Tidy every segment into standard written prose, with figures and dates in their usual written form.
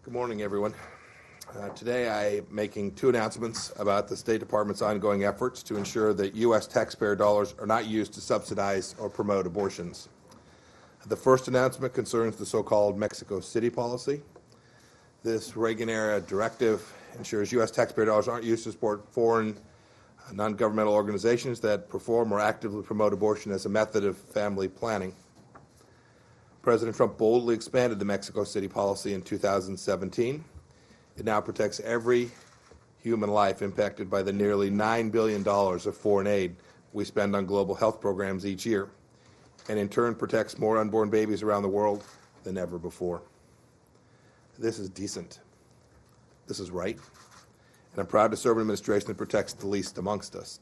Good morning, everyone. Today I'm making two announcements about the State Department's ongoing efforts to ensure that U.S. taxpayer dollars are not used to subsidize or promote abortions. The first announcement concerns the so-called Mexico City policy. This Reagan-era directive ensures U.S. taxpayer dollars aren't used to support foreign non-governmental organizations that perform or actively promote abortion as a method of family planning. President Trump boldly expanded the Mexico City policy in 2017. It now protects every human life impacted by the nearly $9 billion of foreign aid we spend on global health programs each year, and in turn protects more unborn babies around the world than ever before. This is decent. This is right. And I'm proud to serve an administration that protects the least amongst us.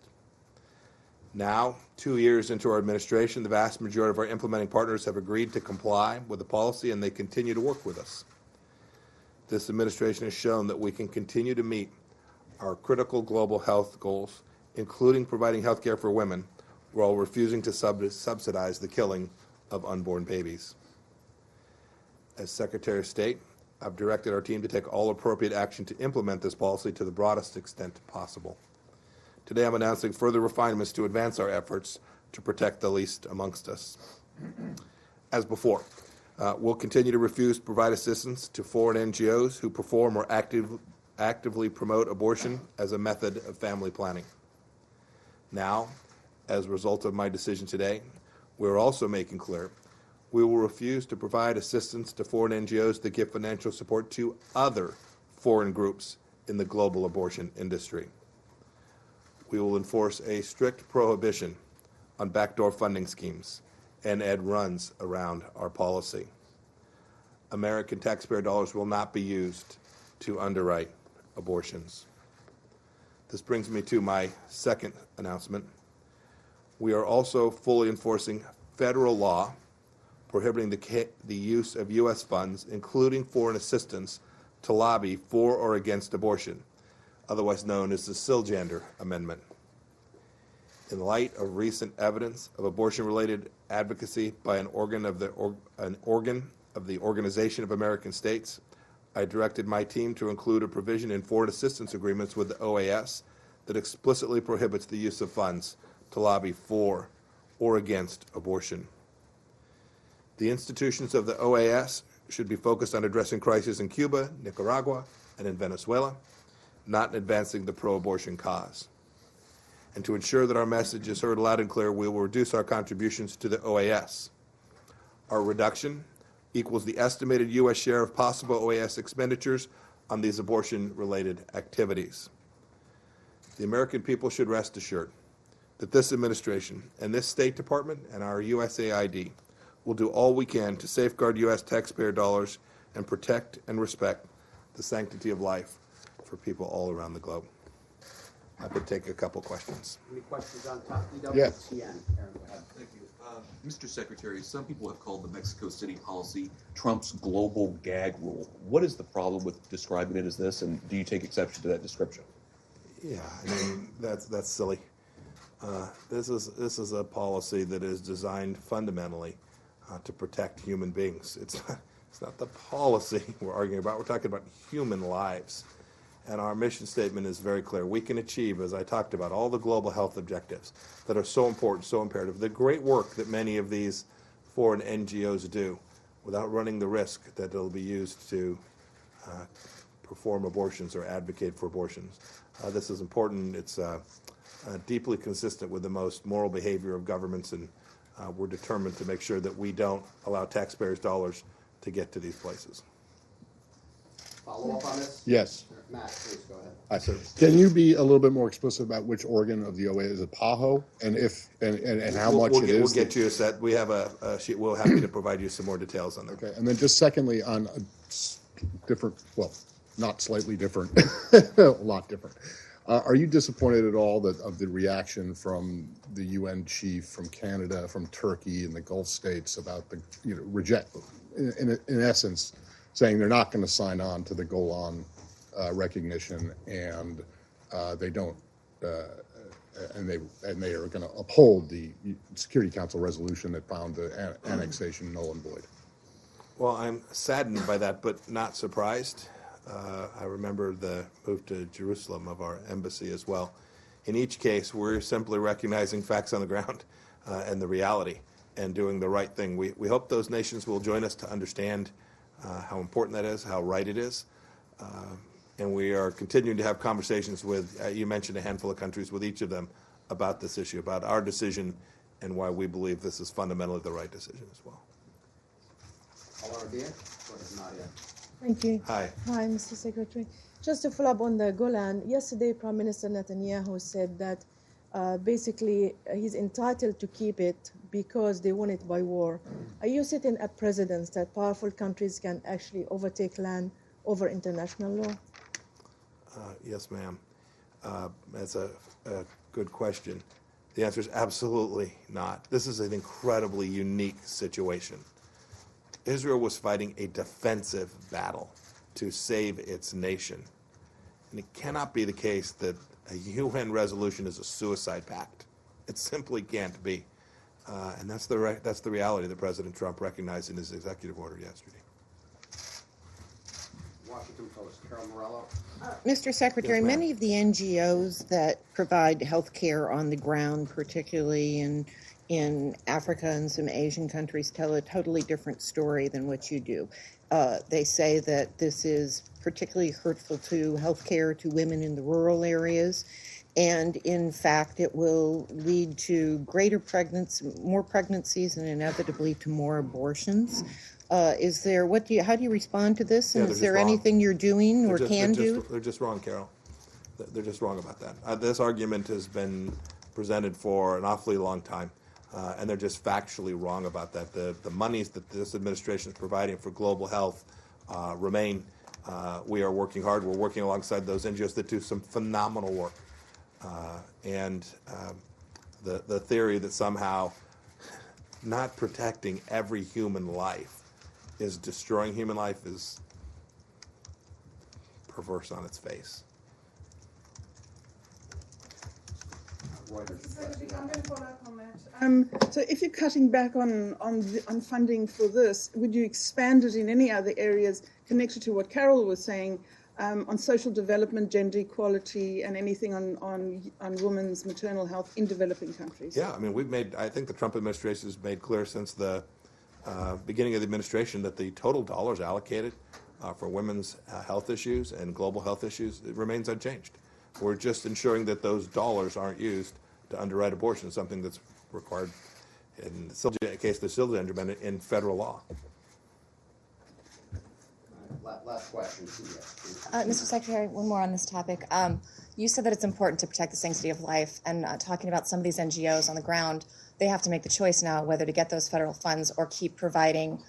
Now, 2 years into our administration, the vast majority of our implementing partners have agreed to comply with the policy, and they continue to work with us. This administration has shown that we can continue to meet our critical global health goals, including providing health care for women, while refusing to subsidize the killing of unborn babies. As Secretary of State, I've directed our team to take all appropriate action to implement this policy to the broadest extent possible. Today I'm announcing further refinements to advance our efforts to protect the least amongst us. As before, we'll continue to refuse to provide assistance to foreign NGOs who perform or actively promote abortion as a method of family planning. Now, as a result of my decision today, we're also making clear we will refuse to provide assistance to foreign NGOs that give financial support to other foreign groups in the global abortion industry. We will enforce a strict prohibition on backdoor funding schemes and add runs around our policy. American taxpayer dollars will not be used to underwrite abortions. This brings me to my second announcement. We are also fully enforcing federal law prohibiting the use of U.S. funds, including foreign assistance, to lobby for or against abortion, otherwise known as the Siljander Amendment. In light of recent evidence of abortion-related advocacy by an organ of the Organization of American States, I directed my team to include a provision in foreign assistance agreements with the OAS that explicitly prohibits the use of funds to lobby for or against abortion. The institutions of the OAS should be focused on addressing crises in Cuba, Nicaragua, and in Venezuela, not in advancing the pro-abortion cause. And to ensure that our message is heard loud and clear, we will reduce our contributions to the OAS. Our reduction equals the estimated U.S. share of possible OAS expenditures on these abortion-related activities. The American people should rest assured that this administration and this State Department and our USAID will do all we can to safeguard U.S. taxpayer dollars and protect and respect the sanctity of life for people all around the globe. I could take a couple questions. Any questions on top? Yes. Aaron, go ahead. Thank you. Mr. Secretary, some people have called the Mexico City policy Trump's global gag rule. What is the problem with describing it as this, and do you take exception to that description? Yeah, I mean, that's silly. This is a policy that is designed fundamentally to protect human beings. It's not the policy we're arguing about. We're talking about human lives. And our mission statement is very clear. We can achieve, as I talked about, all the global health objectives that are so important, so imperative, the great work that many of these foreign NGOs do without running the risk that it'll be used to perform abortions or advocate for abortions. This is important. It's deeply consistent with the most moral behavior of governments, and we're determined to make sure that we don't allow taxpayers' dollars to get to these places. Follow up on this? Yes. Matt, please go ahead. Can you be a little bit more explicit about which organ of the OA is it? PAHO, and if and how much it is? We'll get you a set. We have a sheet. We'll happy to provide you some more details on that. Okay, and then just secondly on a different, well, not slightly different, a lot different. Are you disappointed at all of the reaction from the UN chief, from Canada, from Turkey, and the Gulf states about the reject, in essence, saying they're not going to sign on to the Golan recognition, and they don't, and they are going to uphold the Security Council resolution that found the annexation null and void? Well, I'm saddened by that, but not surprised. I remember the move to Jerusalem of our embassy as well. In each case, we're simply recognizing facts on the ground and the reality and doing the right thing. We hope those nations will join us to understand how important that is, how right it is. And we are continuing to have conversations with, you mentioned a handful of countries, with each of them about this issue, about our decision and why we believe this is fundamentally the right decision as well. Caller Bia, go ahead, Nadia. Thank you. Hi. Hi, Mr. Secretary. Just to follow up on the Golan, yesterday Prime Minister Netanyahu said that basically he's entitled to keep it because they won it by war. Are you setting a precedent that powerful countries can actually overtake land over international law? Yes, ma'am. That's a good question. The answer is absolutely not. This is an incredibly unique situation. Israel was fighting a defensive battle to save its nation. And it cannot be the case that a UN resolution is a suicide pact. It simply can't be. And that's the reality that President Trump recognized in his executive order yesterday. Washington Post, Carol Morello. Mr. Secretary, Yes, ma'am. many of the NGOs that provide health care on the ground, particularly in Africa and some Asian countries, tell a totally different story than what you do. They say that this is particularly hurtful to health care to women in the rural areas, and in fact it will lead to more pregnancies and inevitably to more abortions. How do you respond to this? And Yeah, is they're there just wrong. anything you're doing or can do? They're just wrong, Carol. They're just wrong about that. This argument has been presented for an awfully long time, and they're just factually wrong about that. The monies that this administration is providing for global health remain. We are working hard. We're working alongside those NGOs that do some phenomenal work. The theory that somehow not protecting every human life is destroying human life is perverse on its face. Reuters. I'm going to follow up on that. So if you're cutting back on funding for this, would you expand it in any other areas connected to what Carol was saying on social development, gender equality, and anything on women's maternal health in developing countries? Yeah, I mean, I think the Trump administration has made clear since the beginning of the administration that the total dollars allocated for women's health issues and global health issues, it remains unchanged. We're just ensuring that those dollars aren't used to underwrite abortion, something that's required in the case of the Silva Amendment in federal law. Last question. Mr. Secretary, one more on this topic. You said that it's important to protect the sanctity of life, and talking about some of these NGOs on the ground, they have to make the choice now whether to get those federal funds or keep providing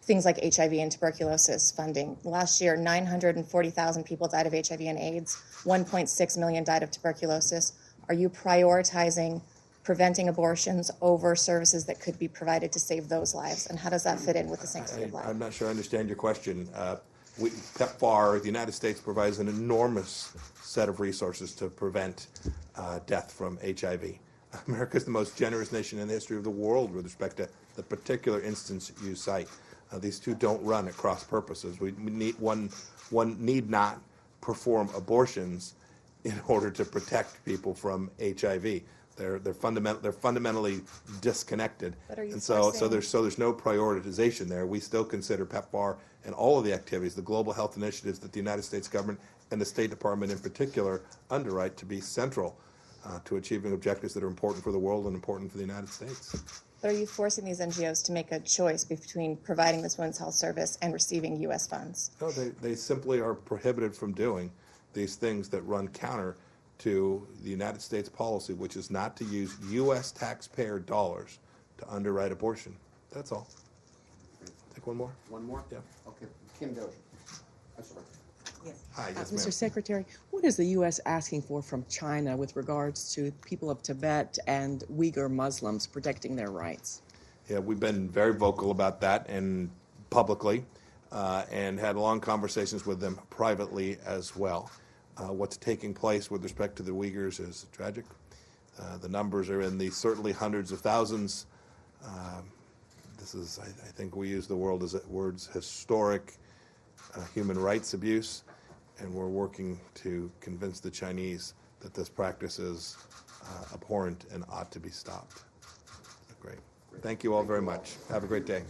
things like HIV and tuberculosis funding. Last year, 940,000 people died of HIV and AIDS, 1.6 million died of tuberculosis. Are you prioritizing preventing abortions over services that could be provided to save those lives? And how does that fit in with the sanctity of life? I'm not sure I understand your question. PEPFAR, the United States, provides an enormous set of resources to prevent death from HIV. America is the most generous nation in the history of the world with respect to the particular instance you cite. These two don't run at cross purposes. One need not perform abortions in order to protect people from HIV. They're fundamentally disconnected, But are you and so forcing- there's no prioritization there. We still consider PEPFAR and all of the activities, the global health initiatives that the United States government and the State Department in particular underwrite to be central to achieving objectives that are important for the world and important for the United States. But are you forcing these NGOs to make a choice between providing this women's health service and receiving U.S. funds? No, they simply are prohibited from doing these things that run counter to the United States policy, which is not to use U.S. taxpayer dollars to underwrite abortion. That's all. Take one more? One more? Yeah. Okay, Kim Dozier. I'm sorry. Hi, yes, ma'am. Mr. Secretary, what is the U.S. asking for from China with regards to people of Tibet and Uyghur Muslims protecting their rights? Yeah, we've been very vocal about that and publicly, and had long conversations with them privately as well. What's taking place with respect to the Uyghurs is tragic. The numbers are in the certainly hundreds of thousands. This is, I think we use the words historic human rights abuse. and we're working to convince the Chinese that this practice is abhorrent and ought to be stopped. Great. Thank you all very much. Have a great day.